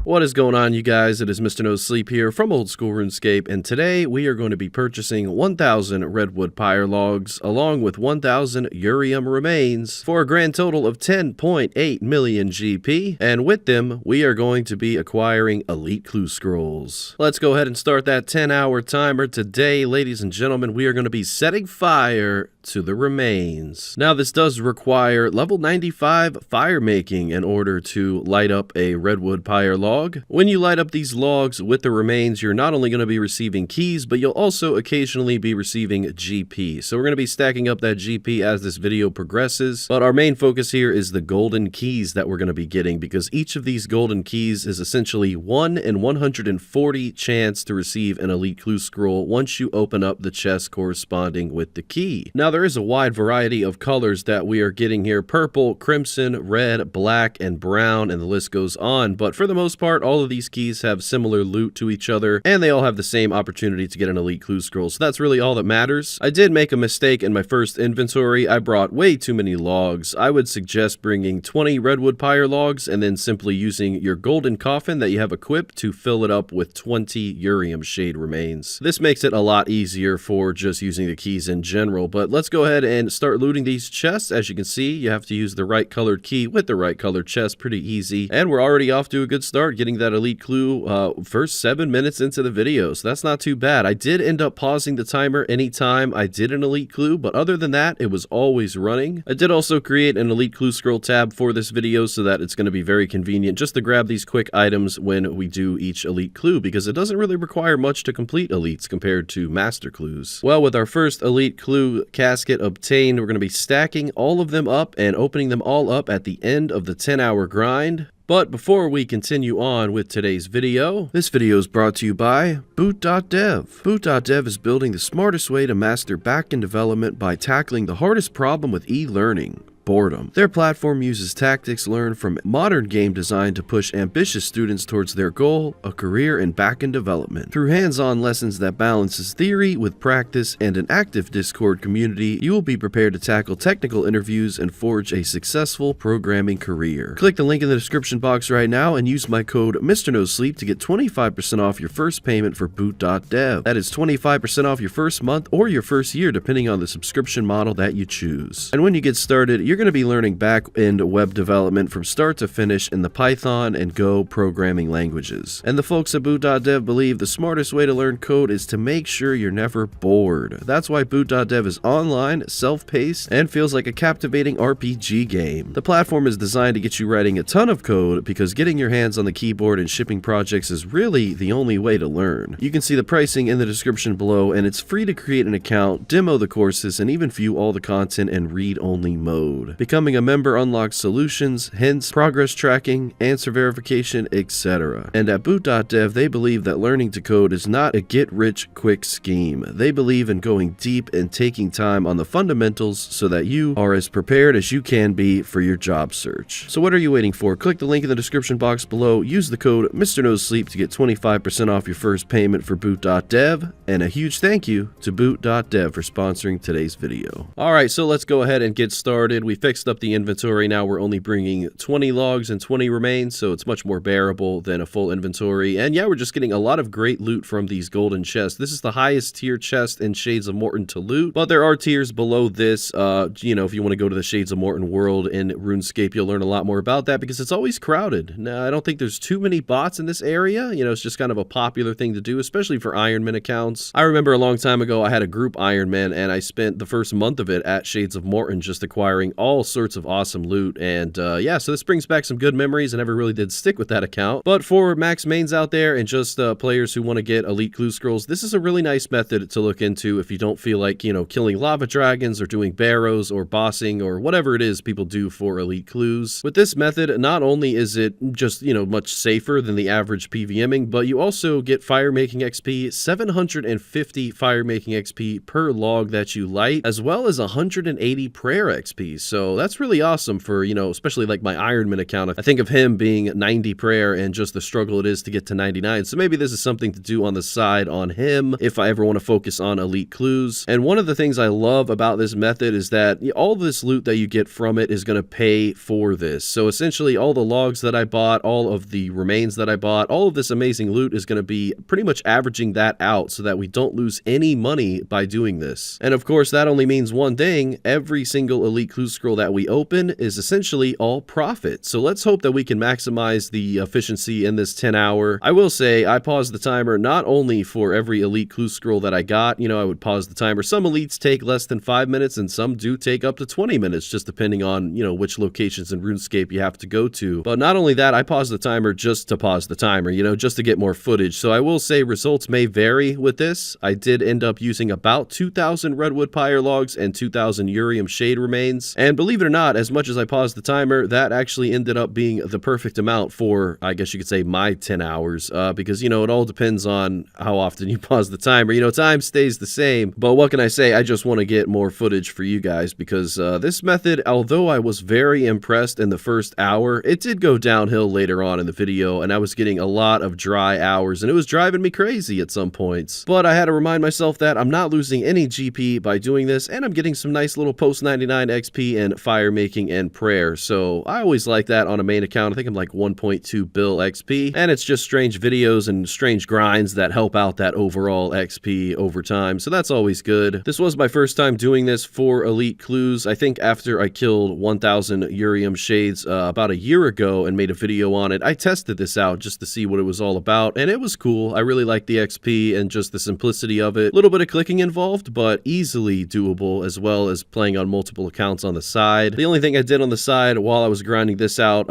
What is going on, you guys? It is Mr. No Sleep here from Old School RuneScape, and today we are going to be purchasing 1,000 redwood pyre logs along with 1,000 Urium remains for a grand total of 10.8 million GP, and with them we are going to be acquiring elite clue scrolls. Let's go ahead and start that 10-hour timer. Today, ladies and gentlemen, we are going to be setting fire to the remains. Now, this does require level 95 fire making in order to light up a redwood pyre log. When you light up these logs with the remains, you're not only going to be receiving keys, but you'll also occasionally be receiving GP. So we're going to be stacking up that GP as this video progresses, but our main focus here is the golden keys that we're going to be getting, because each of these golden keys is essentially 1 in 140 chance to receive an elite clue scroll once you open up the chest corresponding with the key. Now, there is a wide variety of colors that we are getting here: purple, crimson, red, black, and brown, and the list goes on. But for the most part, all of these keys have similar loot to each other, and they all have the same opportunity to get an elite clue scroll. So that's really all that matters. I did make a mistake in my first inventory. I brought way too many logs. I would suggest bringing 20 redwood pyre logs and then simply using your golden coffin that you have equipped to fill it up with 20 Urium shade remains. This makes it a lot easier for just using the keys in general. But let's go ahead and start looting these chests. As you can see, you have to use the right colored key with the right colored chest. Pretty easy. And we're already off to a good start getting that elite clue first 7 minutes into the video. So that's not too bad. I did end up pausing the timer anytime I did an elite clue, but other than that, it was always running. I did also create an elite clue scroll tab for this video so that it's going to be very convenient just to grab these quick items when we do each elite clue, because it doesn't really require much to complete elites compared to master clues. Well, with our first elite clue casket obtained, we're going to be stacking all of them up and opening them all up at the end of the 10-hour grind. But before we continue on with today's video, this video is brought to you by Boot.Dev. Boot.Dev is building the smartest way to master backend development by tackling the hardest problem with e-learning: boredom. Their platform uses tactics learned from modern game design to push ambitious students towards their goal, a career in backend development. Through hands-on lessons that balances theory with practice and an active Discord community, you will be prepared to tackle technical interviews and forge a successful programming career. Click the link in the description box right now and use my code MrNoSleep to get 25% off your first payment for Boot.Dev. That is 25% off your first month or your first year, depending on the subscription model that you choose. And when you get started, you're going to be learning back-end web development from start to finish in the Python and Go programming languages. And the folks at Boot.Dev believe the smartest way to learn code is to make sure you're never bored. That's why Boot.Dev is online, self-paced, and feels like a captivating RPG game. The platform is designed to get you writing a ton of code, because getting your hands on the keyboard and shipping projects is really the only way to learn. You can see the pricing in the description below, and it's free to create an account, demo the courses, and even view all the content in read-only mode. Becoming a member unlocks solutions, hints, progress tracking, answer verification, etc. And at Boot.Dev, they believe that learning to code is not a get-rich-quick scheme. They believe in going deep and taking time on the fundamentals so that you are as prepared as you can be for your job search. So what are you waiting for? Click the link in the description box below, use the code MrNoSleep to get 25% off your first payment for Boot.Dev, and a huge thank you to Boot.Dev for sponsoring today's video. Alright, so let's go ahead and get started. We fixed up the inventory. Now we're only bringing 20 logs and 20 remains, so it's much more bearable than a full inventory. And yeah, we're just getting a lot of great loot from these golden chests. This is the highest tier chest in Shades of Morton to loot, but there are tiers below this. You know, if you want to go to the Shades of Morton world in RuneScape, you'll learn a lot more about that, because it's always crowded. Now, I don't think there's too many bots in this area. You know, it's just kind of a popular thing to do, especially for Ironman accounts. I remember a long time ago, I had a group Ironman, and I spent the first month of it at Shades of Morton just acquiring all sorts of awesome loot. And yeah, so this brings back some good memories. I never really did stick with that account. But for max mains out there and just players who want to get elite clue scrolls, this is a really nice method to look into if you don't feel like, you know, killing lava dragons or doing barrows or bossing or whatever it is people do for elite clues. With this method, not only is it just, you know, much safer than the average PVMing, but you also get fire making XP, 750 fire making XP per log that you light, as well as 180 prayer XP. So that's really awesome for, especially like my Ironman account. I think of him being 90 prayer and just the struggle it is to get to 99. So maybe this is something to do on the side on him if I ever want to focus on elite clues. And one of the things I love about this method is that all this loot that you get from it is going to pay for this. So essentially all the logs that I bought, all of the remains that I bought, all of this amazing loot is going to be pretty much averaging that out so that we don't lose any money by doing this. And of course, that only means one thing: every single elite clue scroll that we open is essentially all profit. So let's hope that we can maximize the efficiency in this 10-hour. I will say I paused the timer not only for every elite clue scroll that I got. I would pause the timer. Some elites take less than 5 minutes and some do take up to 20 minutes, just depending on, which locations in RuneScape you have to go to. But not only that, I paused the timer just to pause the timer, just to get more footage. So I will say results may vary with this. I did end up using about 2,000 redwood pyre logs and 2,000 Urium shade remains. And believe it or not, as much as I paused the timer, that actually ended up being the perfect amount for, I guess you could say, my 10 hours. Because, it all depends on how often you pause the timer. Time stays the same. But what can I say? I just want to get more footage for you guys because this method, although I was very impressed in the first hour, it did go downhill later on in the video, and I was getting a lot of dry hours, and it was driving me crazy at some points. But I had to remind myself that I'm not losing any GP by doing this, and I'm getting some nice little post 99 XP and fire making and prayer. So I always like that on a main account. I think I'm like 1.2 bill XP, and it's just strange videos and strange grinds that help out that overall XP over time. So that's always good. This was my first time doing this for elite clues. I think after I killed 1,000 Urium shades about a year ago and made a video on it, I tested this out just to see what it was all about, and it was cool. I really liked the XP and just the simplicity of it. A little bit of clicking involved, but easily doable, as well as playing on multiple accounts on the side. The only thing I did on the side while I was grinding this out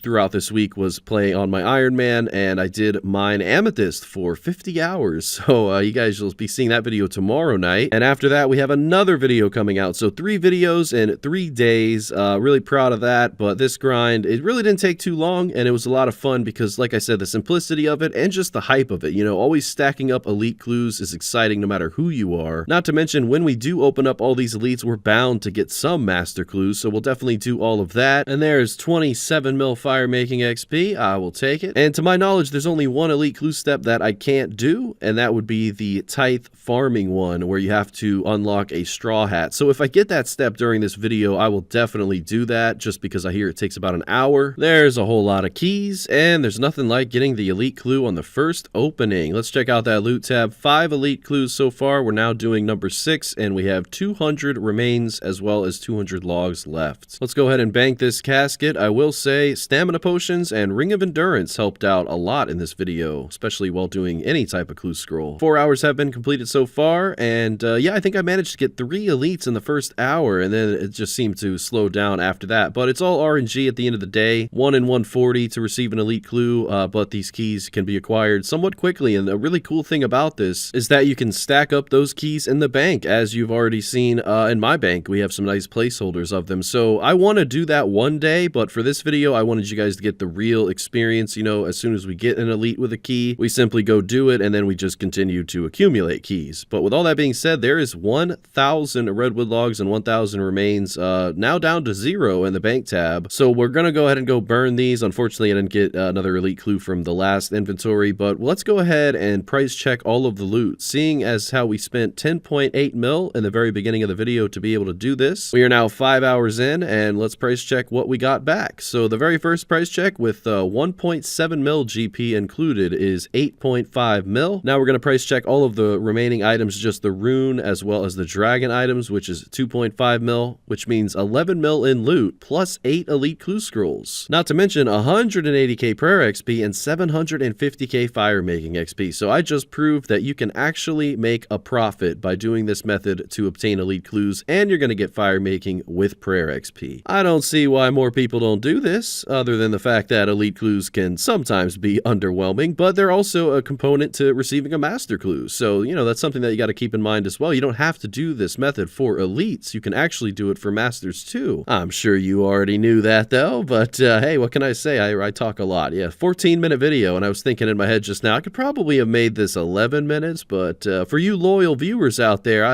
throughout this week was play on my Iron Man, and I did mine Amethyst for 50 hours. So you guys will be seeing that video tomorrow night. And after that, we have another video coming out. So 3 videos in 3 days. Really proud of that. But this grind, it really didn't take too long, and it was a lot of fun because, like I said, the simplicity of it and just the hype of it. Always stacking up elite clues is exciting no matter who you are. Not to mention, when we do open up all these elites, we're bound to get some master clues, so we'll definitely do all of that. And there's 27 mil fire making XP. I will take it. And to my knowledge, there's only one elite clue step that I can't do, and that would be the tithe farming one, where you have to unlock a straw hat. So if I get that step during this video, I will definitely do that, just because I hear it takes about an hour. There's a whole lot of keys, and there's nothing like getting the elite clue on the first opening. Let's check out that loot tab. 5 elite clues so far. We're now doing number 6, and we have 200 remains as well as 200 logs left. Let's go ahead and bank this casket. I will say stamina potions and ring of endurance helped out a lot in this video, especially while doing any type of clue scroll. 4 hours have been completed so far, and yeah, I think I managed to get 3 elites in the first hour, and then it just seemed to slow down after that. But it's all RNG at the end of the day. 1 in 140 to receive an elite clue, but these keys can be acquired somewhat quickly, and a really cool thing about this is that you can stack up those keys in the bank, as you've already seen in my bank. We have some nice placeholders of them, so I want to do that one day, but for this video, I wanted you guys to get the real experience. As soon as we get an elite with a key, we simply go do it, and then we just continue to accumulate keys. But with all that being said, there is 1,000 redwood logs and 1,000 remains now down to 0 in the bank tab. So we're gonna go ahead and go burn these. Unfortunately, I didn't get another elite clue from the last inventory, but let's go ahead and price check all of the loot. Seeing as how we spent 10.8 mil in the very beginning of the video to be able to do this, we are now 5 hours in, and let's price check what we got back. So the very first price check with 1.7 mil GP included is 8.5 mil. Now we're going to price check all of the remaining items, just the rune as well as the dragon items, which is 2.5 mil, which means 11 mil in loot plus 8 elite clue scrolls. Not to mention 180k prayer XP and 750k fire making XP. So I just proved that you can actually make a profit by doing this method to obtain elite clues, and you're going to get fire making with prayer XP. I don't see why more people don't do this, other than the fact that elite clues can sometimes be underwhelming, but they're also a component to receiving a master clue. So, that's something that you got to keep in mind as well. You don't have to do this method for elites. You can actually do it for masters too. I'm sure you already knew that though, but hey, what can I say? I talk a lot. Yeah, 14-minute video, and I was thinking in my head just now, I could probably have made this 11 minutes, but for you loyal viewers out there,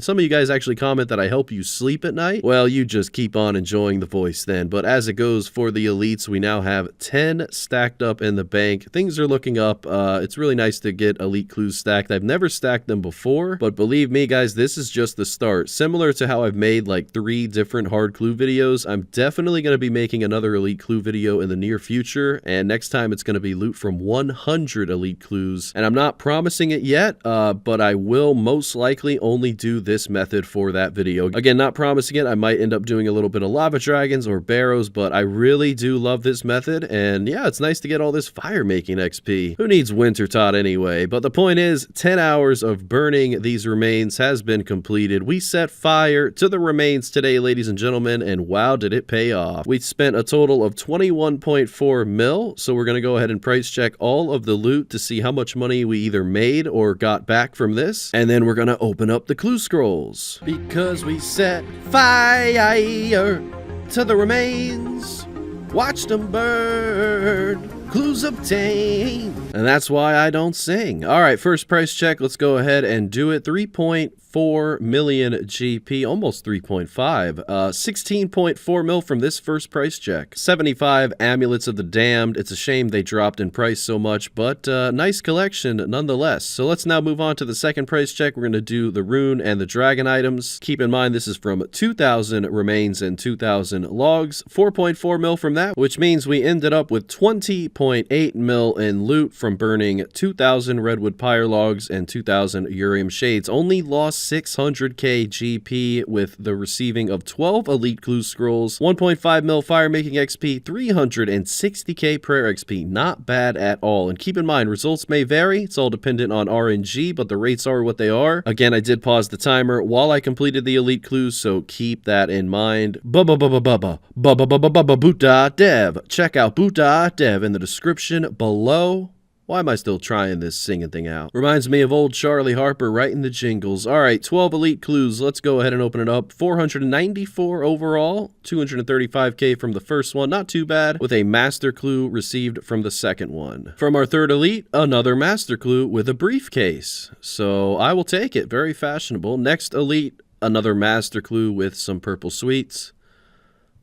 some of you guys actually comment that I help you sleep at night. Well, Well, you just keep on enjoying the voice then. But as it goes for the elites, we now have 10 stacked up in the bank. Things are looking up. It's really nice to get elite clues stacked. I've never stacked them before, but believe me, guys, this is just the start. Similar to how I've made like 3 different hard clue videos, I'm definitely going to be making another elite clue video in the near future, and next time it's going to be loot from 100 elite clues. And I'm not promising it yet, but I will most likely only do this method for that video. Again, not promising it. I might end up doing a little bit of lava dragons or barrows, but I really do love this method, and yeah, it's nice to get all this fire making XP. Who needs winter tot anyway? But the point is, 10 hours of burning these remains has been completed. We set fire to the remains today, ladies and gentlemen, and wow, did it pay off. We spent a total of 21.4 mil, so we're going to go ahead and price check all of the loot to see how much money we either made or got back from this, and then we're going to open up the clue scrolls. Because we set fire to the remains, watch them burn, clues obtained. And that's why I don't sing. All right, first price check. Let's go ahead and do it. 3.4 million GP, almost 3.5. 16.4 mil from this first price check. 75 amulets of the damned. It's a shame they dropped in price so much, but nice collection nonetheless. So let's now move on to the second price check. We're going to do the rune and the dragon items. Keep in mind, this is from 2,000 remains and 2,000 logs. 4.4 mil from that, which means we ended up with 20.8 mil in loot from burning 2,000 redwood pyre logs and 2,000 Urium shades. Only lost 600k GP with the receiving of 12 elite clue scrolls, 1.5 mil fire making XP, 360k prayer XP. Not bad at all. And keep in mind, results may vary. It's all dependent on RNG, but the rates are what they are. Again, I did pause the timer while I completed the elite clues, so keep that in mind. Boot.Dev. Check out Boot.Dev in the description below. Why am I still trying this singing thing out? Reminds me of old Charlie Harper writing the jingles. All right, 12 elite clues. Let's go ahead and open it up. 494 overall, 235k from the first one. Not too bad, with a master clue received from the second one. From our third elite, another master clue with a briefcase. So I will take it. Very fashionable. Next elite, another master clue with some purple sweets.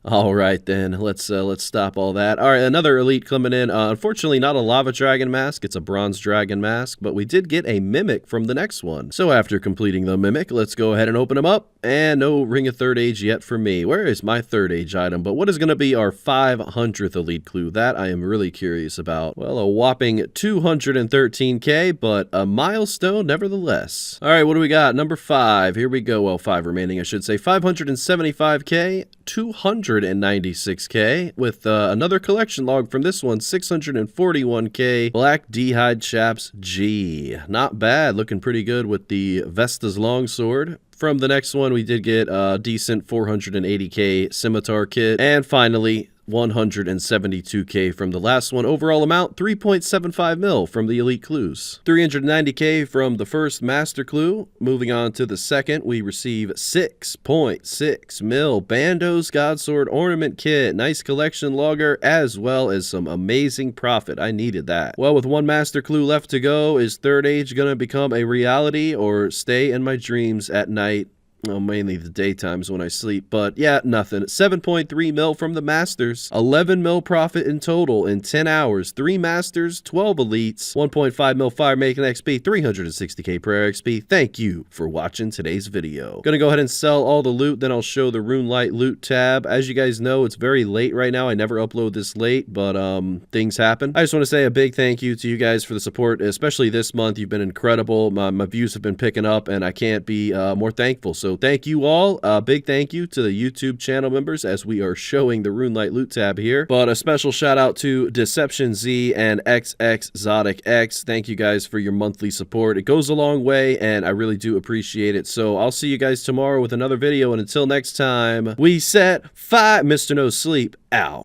All right, then, let's stop all that. All right, another elite coming in. Unfortunately, not a lava dragon mask. It's a bronze dragon mask, but we did get a mimic from the next one. So after completing the mimic, let's go ahead and open them up. And no ring of third age yet for me. Where is my third age item? But what is going to be our 500th elite clue? That I am really curious about. Well, a whopping 213k, but a milestone nevertheless. All right, what do we got? Number 5. Here we go. Well, 5 remaining, I should say. 575k, 296k, with another collection log from this one, 641k, Black D'hide Chaps G. Not bad, looking pretty good with the Vesta's longsword. From the next one, we did get a decent 480k scimitar kit. And finally, 172k from the last one. Overall amount, 3.75 mil from the elite clues. 390k from the first master clue. Moving on to the second, we receive 6.6 mil Bando's Godsword Ornament Kit. Nice collection logger, as well as some amazing profit. I needed that. Well, with one master clue left to go, is third age gonna become a reality or stay in my dreams at night? Well, mainly the daytimes when I sleep, but yeah, nothing. 7.3 mil from the masters, 11 mil profit in total in 10 hours, 3 masters, 12 elites, 1.5 mil fire making XP, 360k prayer XP. Thank you for watching today's video. Gonna go ahead and sell all the loot, then I'll show the Rune Light loot tab. As you guys know, it's very late right now. I never upload this late, but things happen. I just want to say a big thank you to you guys for the support, especially this month. You've been incredible. My views have been picking up, and I can't be more thankful. So thank you all. Big thank you to the YouTube channel members as we are showing the Rune Light loot tab here. But a special shout out to DeceptionZ and XXXoticX. Thank you guys for your monthly support. It goes a long way, and I really do appreciate it. So I'll see you guys tomorrow with another video, and until next time, we set 5 Mr. No Sleep out.